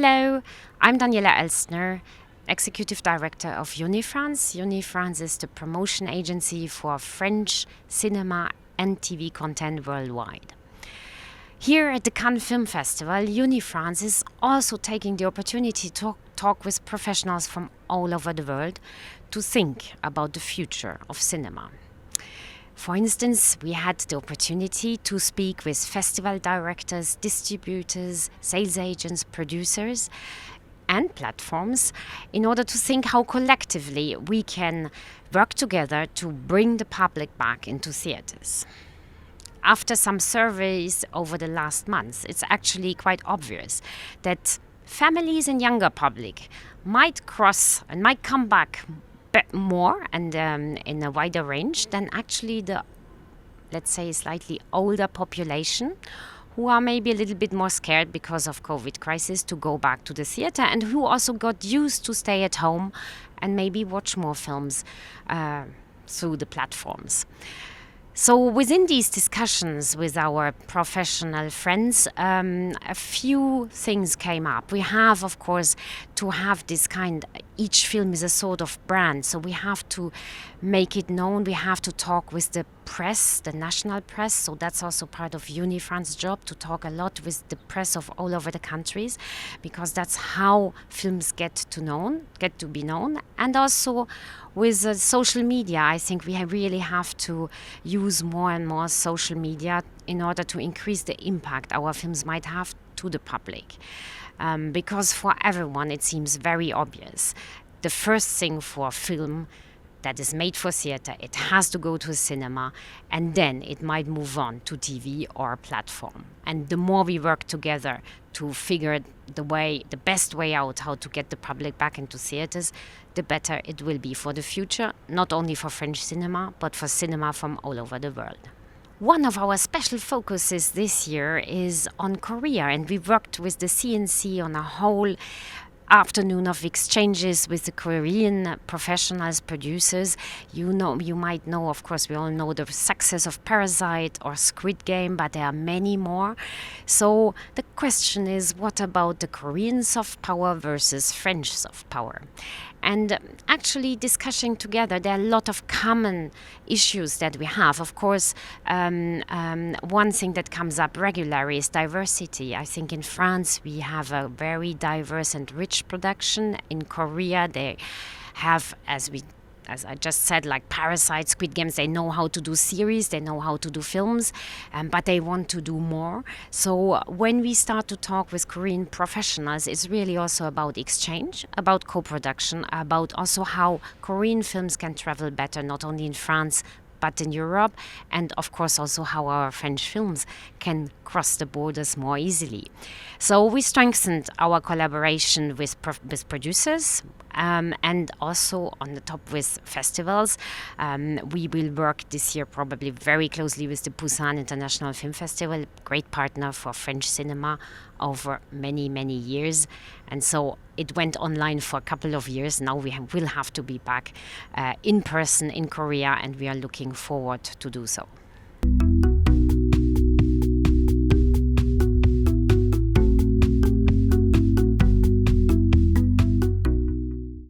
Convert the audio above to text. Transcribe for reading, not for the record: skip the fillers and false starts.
Hello, I'm Daniela Elstner, Executive Director of Unifrance. Unifrance is the promotion agency for French cinema and TV content worldwide. Here at the Cannes Film Festival, Unifrance is also taking the opportunity to talk with professionals from all over the world to think about the future of cinema. For instance, we had the opportunity to speak with festival directors, distributors, sales agents, producers, and platforms in order to think how collectively we can work together to bring the public back into theaters. After some surveys over the last months, it's actually quite obvious that families and younger public might cross and might come back more and in a wider range than actually the, let's say, slightly older population who are maybe a little bit more scared because of COVID crisis to go back to the theater and who also got used to stay at home and maybe watch more films through the platforms. So within these discussions with our professional friends, a few things came up. We have, of course, to have this each film is a sort of brand, so we have to make it known. We have to talk with the press, the national press, so that's also part of Unifrance's job, to talk a lot with the press of all over the countries, because that's how films get to be known. And also with social media, I think we really have to use more and more social media in order to increase the impact our films might have to the public. Because for everyone it seems very obvious. The first thing for a film that is made for theater, it has to go to a cinema, and then it might move on to TV or platform. And the more we work together to figure the best way out how to get the public back into theaters, the better it will be for the future, not only for French cinema, but for cinema from all over the world. One of our special focuses this year is on Korea, and we worked with the CNC on a whole afternoon of exchanges with the Korean professionals, producers. You might know, of course, we all know the success of Parasite or Squid Game, but there are many more. So the question is, what about the Korean soft power versus French soft power? And actually discussing together, there are a lot of common issues that we have. Of course, one thing that comes up regularly is diversity. I think in France we have a very diverse and rich production. In Korea they have, as I just said, like Parasite, Squid Games, they know how to do series, they know how to do films, but they want to do more. So when we start to talk with Korean professionals, it's really also about exchange, about co-production, about also how Korean films can travel better, not only in France, but in Europe, and of course also how our French films can cross the borders more easily. So we strengthened our collaboration with producers, and also on the top with festivals. We will work this year probably very closely with the Busan International Film Festival, great partner for French cinema over many, many years. And so it went online for a couple of years. Now we will have to be back in person in Korea, and we are looking forward to do so.